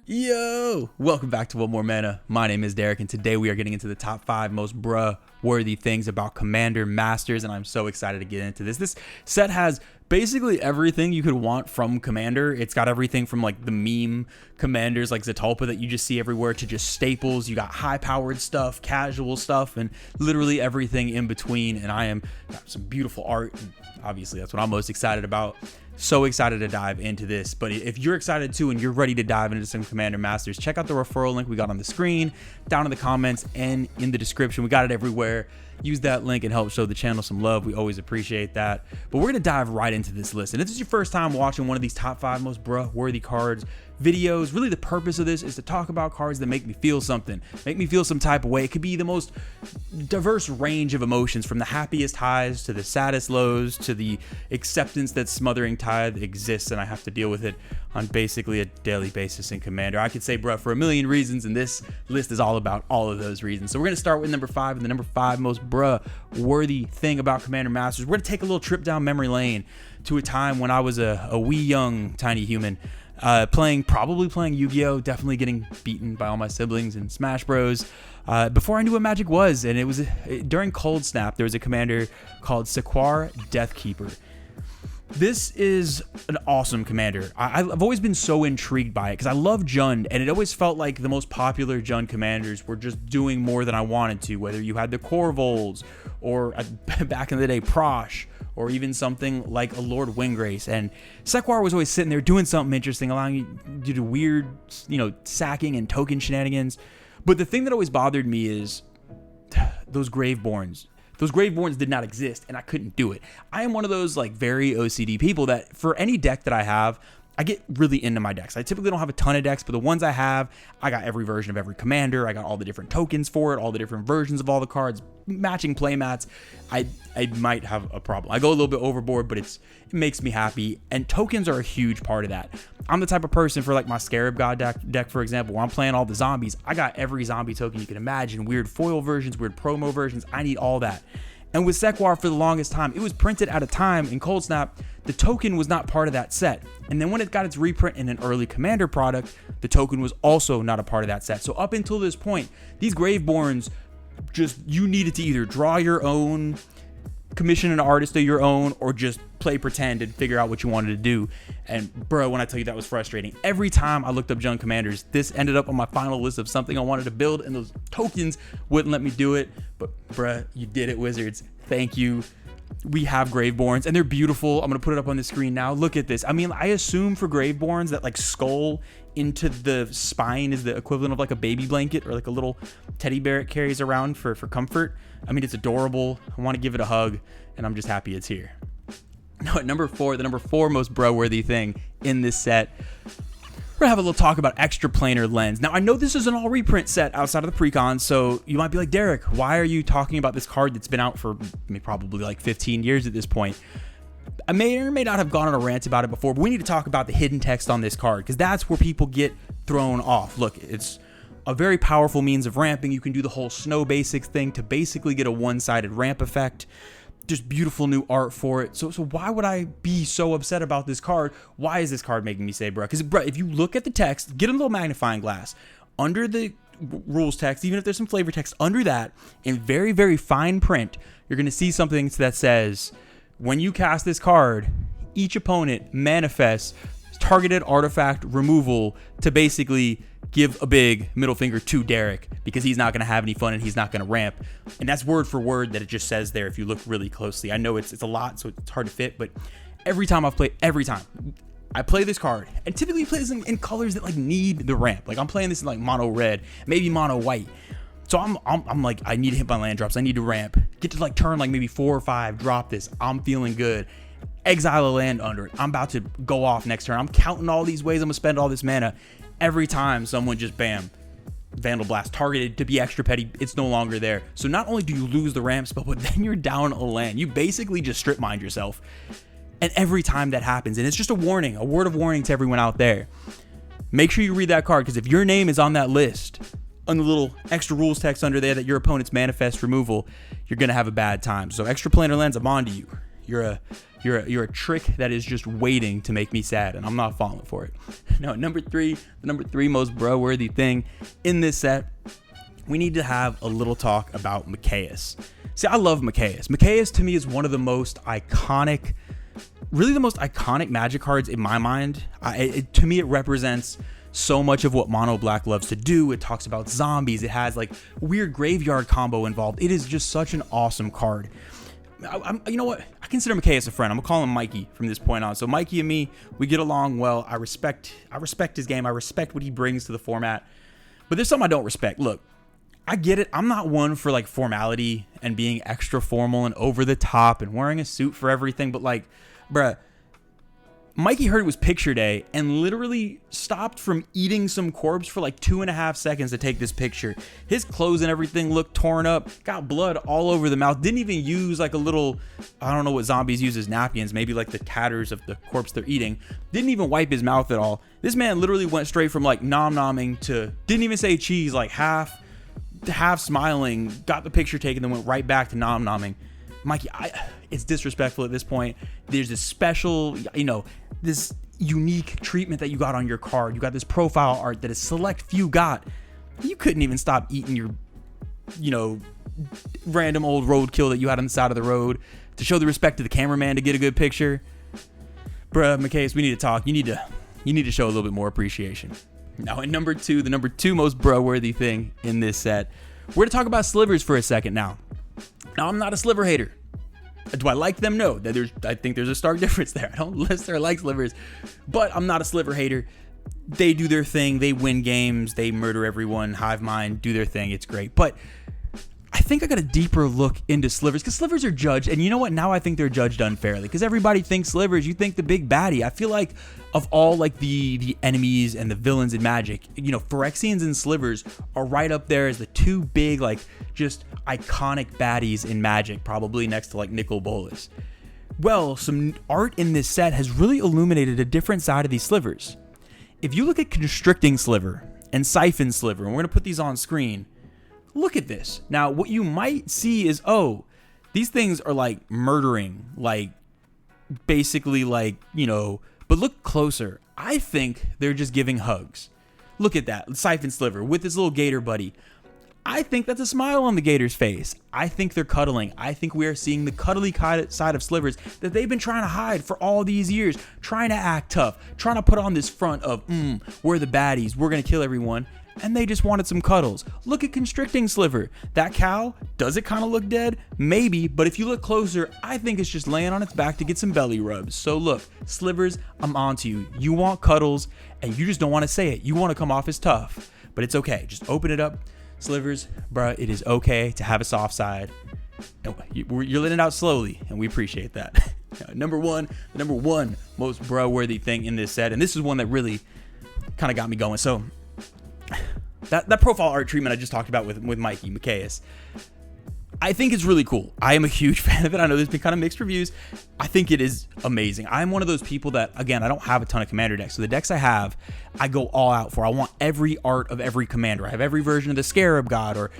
Yo! Welcome back to One More Mana. My name is Derek, and today we are getting into the top 5 most bruh-worthy things about Commander Masters, and I'm so excited to get into this. This set has basically everything you could want from Commander. It's got everything from like the meme commanders like Zatalpa that you just see everywhere to just staples. You got high-powered stuff, casual stuff, and literally everything in between, and I am got some beautiful art, and obviously that's what I'm most excited about. So excited to dive into this, but if you're excited too and you're ready to dive into some Commander Masters, check out the referral link we got on the screen, down in the comments, and in the description. We got it everywhere. Use that link and help show the channel some love. We always appreciate that. But we're going to dive right into this list. And if this is your first time watching one of these top 5 most bruh-worthy cards videos, really the purpose of this is to talk about cards that make me feel something, make me feel some type of way. It could be the most diverse range of emotions, from the happiest highs to the saddest lows to the acceptance that smothering tide exists and I have to deal with it on basically a daily basis in Commander. I could say bruh for a million reasons, and this list is all about all of those reasons. So we're going to start with number 5, and the number 5 most bruh-worthy thing about Commander Masters. We're going to take a little trip down memory lane to a time when I was a wee young tiny human, probably playing Yu-Gi-Oh, definitely getting beaten by all my siblings in Smash Bros. Before I knew what Magic was, and it was during Cold Snap. There was a commander called Sequar Deathkeeper. This is an awesome commander. I've always been so intrigued by it because I love Jund, and it always felt like the most popular Jund commanders were just doing more than I wanted to, whether you had the Corvols or back in the day Prosh, or even something like a Lord Windgrace. And Sequar was always sitting there doing something interesting, allowing you to do weird, sacking and token shenanigans. But the thing that always bothered me is those Graveborns. Those Graveborns did not exist, and I couldn't do it. I am one of those very OCD people that for any deck that I have, I get really into my decks. I typically don't have a ton of decks, but the ones I have, I got every version of every commander. I got all the different tokens for it, all the different versions of all the cards, matching playmats. I might have a problem. I go a little bit overboard, but it makes me happy, and tokens are a huge part of that. I'm the type of person for my Scarab God deck, for example, where I'm playing all the zombies. I got every zombie token you can imagine, weird foil versions, weird promo versions. I need all that. And with Sequar, for the longest time, it was printed at a time in Cold Snap, the token was not part of that set. And then when it got its reprint in an early Commander product, the token was also not a part of that set. So up until this point, these Graveborns, you needed to either draw your own, commission an artist of your own, or just play pretend and figure out what you wanted to do. And bro, when I tell you that was frustrating, every time I looked up Jund commanders, this ended up on my final list of something I wanted to build, and those tokens wouldn't let me do it. But bruh, you did it, Wizards. Thank you. We have Graveborns, and they're beautiful. I'm gonna put it up on the screen now. Look at this. I mean, I assume for Graveborns that skull into the spine is the equivalent of a baby blanket or a little teddy bear it carries around for comfort. I mean, it's adorable. I want to give it a hug, and I'm just happy it's here. Now at number 4, the number 4 most bro-worthy thing in this set, we're gonna have a little talk about extra planar lens. Now I know this is an all reprint set outside of the precon, so you might be like, Derek, why are you talking about this card that's been out for probably 15 years at this point? I may or may not have gone on a rant about it before, but we need to talk about the hidden text on this card, because that's where people get thrown off. Look, it's a very powerful means of ramping. You can do the whole snow basics thing to basically get a one-sided ramp effect. Just beautiful new art for it. So why would I be so upset about this card? Why is this card making me say bruh? Because bruh, if you look at the text, get a little magnifying glass. Under the rules text, even if there's some flavor text under that, in very, very fine print, you're going to see something that says, when you cast this card, each opponent manifests targeted artifact removal to basically give a big middle finger to Derek, because he's not going to have any fun and he's not going to ramp. And that's word for word that it just says there if you look really closely. I know it's a lot, so it's hard to fit, but every time I play this card, and typically play this in colors that need the ramp. I'm playing this in mono red, maybe mono white. So I'm like, I need to hit my land drops. I need to ramp. Get to turn maybe 4 or 5, drop this. I'm feeling good. Exile a land under it. I'm about to go off next turn. I'm counting all these ways I'm gonna spend all this mana. Every time someone just bam, Vandal Blast targeted to be extra petty, it's no longer there. So not only do you lose the ramp spell, but then you're down a land. You basically just strip mined yourself. And every time that happens, and it's just a warning, a word of warning to everyone out there. Make sure you read that card, because if your name is on that list, on the little extra rules text under there that your opponent's manifest removal, you're gonna have a bad time. So extra planar lens, I'm on to you. You're a trick that is just waiting to make me sad, and I'm not falling for it. No, the number three most bro-worthy thing in this set, we need to have a little talk about Michaelis. See, I love Michaelis. Michaelis to me is one of the most iconic, really the most iconic Magic cards in my mind. To me, it represents so much of what Mono Black loves to do. It talks about zombies. It has like weird graveyard combo involved. It is just such an awesome card. You know what? I consider Michaelis a friend. I'm gonna call him Mikey from this point on. So Mikey and me, we get along well. I respect his game. I respect what he brings to the format. But there's something I don't respect. Look, I get it. I'm not one for like formality and being extra formal and over the top and wearing a suit for everything. But like, bruh, Mikey heard it was picture day and literally stopped from eating some corpse for like 2.5 seconds to take this picture. His clothes and everything looked torn up, got blood all over the mouth. Didn't even use like a little, I don't know what zombies use as napkins, maybe like the tatters of the corpse they're eating. Didn't even wipe his mouth at all. This man literally went straight from like nom-nomming to, didn't even say cheese, like half smiling, got the picture taken, then went right back to nom-nomming. Mikey, it's disrespectful at this point. There's this special, this unique treatment that you got on your card. You got this profile art that a select few got. You couldn't even stop eating your, random old roadkill that you had on the side of the road to show the respect to the cameraman to get a good picture. Bruh, Michaelis, we need to talk. You need to show a little bit more appreciation. Now, in the number two most bro-worthy thing in this set, we're going to talk about slivers for a second now. Now, I'm not a sliver hater. Do I like them? No. I think there's a stark difference there. I don't necessarily like slivers, but I'm not a sliver hater. They do their thing. They win games. They murder everyone. Hive mind, do their thing. It's great. But I think I got a deeper look into slivers because slivers are judged. And you know what? Now I think they're judged unfairly because everybody thinks slivers. You think the big baddie. I feel like of all like the enemies and the villains in Magic, Phyrexians and slivers are right up there as the two big, like just iconic baddies in Magic, probably next to like Nicol Bolas. Well, some art in this set has really illuminated a different side of these slivers. If you look at Constricting Sliver and Siphon Sliver, and we're going to put these on screen, look at this. Now, what you might see is, these things are like murdering, like basically like, but look closer. I think they're just giving hugs. Look at that. Siphon Sliver with his little gator buddy. I think that's a smile on the gator's face. I think they're cuddling. I think we are seeing the cuddly side of slivers that they've been trying to hide for all these years, trying to act tough, trying to put on this front of, we're the baddies, we're going to kill everyone. And they just wanted some cuddles. Look at Constricting Sliver. That cow, does it kind of look dead? Maybe, but if you look closer, I think it's just laying on its back to get some belly rubs. So look, slivers, I'm onto you. You want cuddles, and you just don't want to say it. You want to come off as tough, but it's okay. Just open it up. Slivers, bruh, it is okay to have a soft side. You're letting it out slowly, and we appreciate that. The number one most bro-worthy thing in this set, and this is one that really kind of got me going. So that profile art treatment I just talked about with Mikey, Michaelis, I think it's really cool. I am a huge fan of it. I know there's been kind of mixed reviews. I think it is amazing. I'm one of those people that, again, I don't have a ton of commander decks. So the decks I have, I go all out for. I want every art of every commander. I have every version of the Scarab God, or,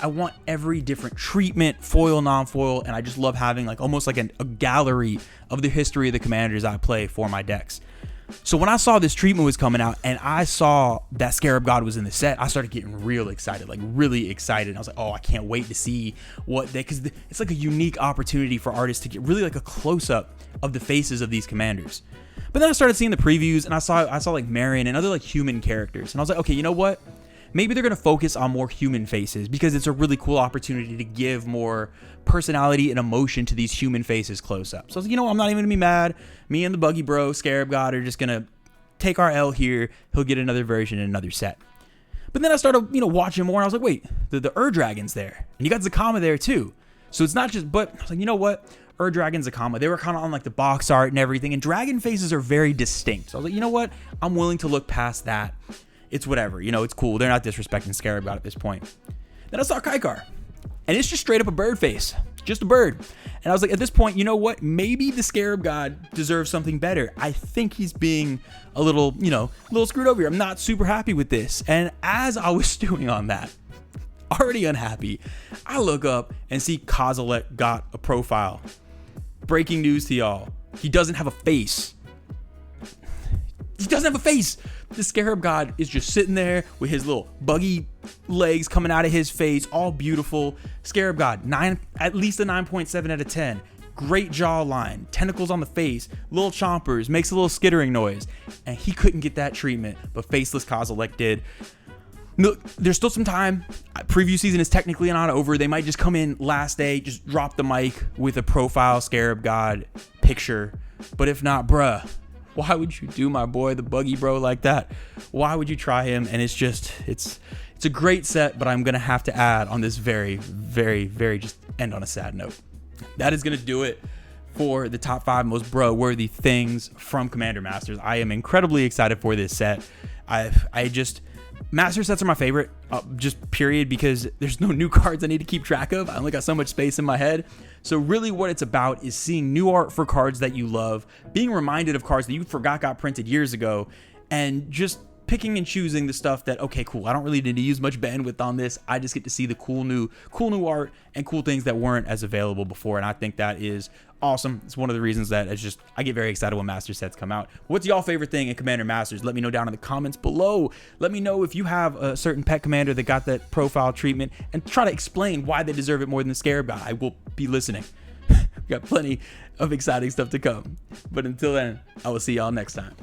I want every different treatment, foil, non-foil, and I just love having like almost like a gallery of the history of the commanders I play for my decks. So when I saw this treatment was coming out and I saw that Scarab God was in the set, I started getting real excited, like really excited. I was like, I can't wait to see because it's like a unique opportunity for artists to get really like a close-up of the faces of these commanders. But then I started seeing the previews and I saw like Marion and other like human characters. And I was like, okay, you know what? Maybe they're going to focus on more human faces because it's a really cool opportunity to give more personality and emotion to these human faces close up. So I was like, I'm not even going to be mad. Me and the Buggy Bro, Scarab God, are just going to take our L here. He'll get another version in another set. But then I started, watching more and I was like, wait, the Dragon's there. And you got Zakama there too. So it's not just, but I was like, you know what? Dragon, Zakama, they were kind of on like the box art and everything. And dragon faces are very distinct. So I was like, you know what? I'm willing to look past that. It's whatever, it's cool. They're not disrespecting Scarab God at this point. Then I saw Kaikar, and it's just straight up a bird face, just a bird. And I was like, at this point, you know what? Maybe the Scarab God deserves something better. I think he's being a little screwed over here. I'm not super happy with this. And as I was stewing on that, already unhappy, I look up and see Kozilek got a profile. breaking news to y'all. He doesn't have a face. He doesn't have a face. The Scarab God is just sitting there with his little buggy legs coming out of his face, all beautiful. Scarab God, at least a 9.7 out of 10. Great jawline, tentacles on the face, little chompers, makes a little skittering noise. And he couldn't get that treatment, but Faceless Kozilek did. Look, there's still some time. Preview season is technically not over. They might just come in last day, just drop the mic with a profile Scarab God picture. But if not, bruh, why would you do my boy, the Buggy Bro, like that? Why would you try him? And it's a great set, but I'm going to have to add on this very, very, very just end on a sad note. That is going to do it for the top 5 most bro-worthy things from Commander Masters. I am incredibly excited for this set. Master sets are my favorite, just period, because there's no new cards I need to keep track of. I only got so much space in my head. So really what it's about is seeing new art for cards that you love, being reminded of cards that you forgot got printed years ago, and just picking and choosing the stuff that, okay, cool, I don't really need to use much bandwidth on this. I just get to see the cool new art and cool things that weren't as available before. And I think that is awesome. It's one of the reasons that I get very excited when Master sets come out. What's y'all favorite thing in Commander Masters? Let me know down in the comments below. Let me know if you have a certain pet commander that got that profile treatment, and try to explain why they deserve it more than the Scarab God. I will be listening. We got plenty of exciting stuff to come. But until then, I will see y'all next time.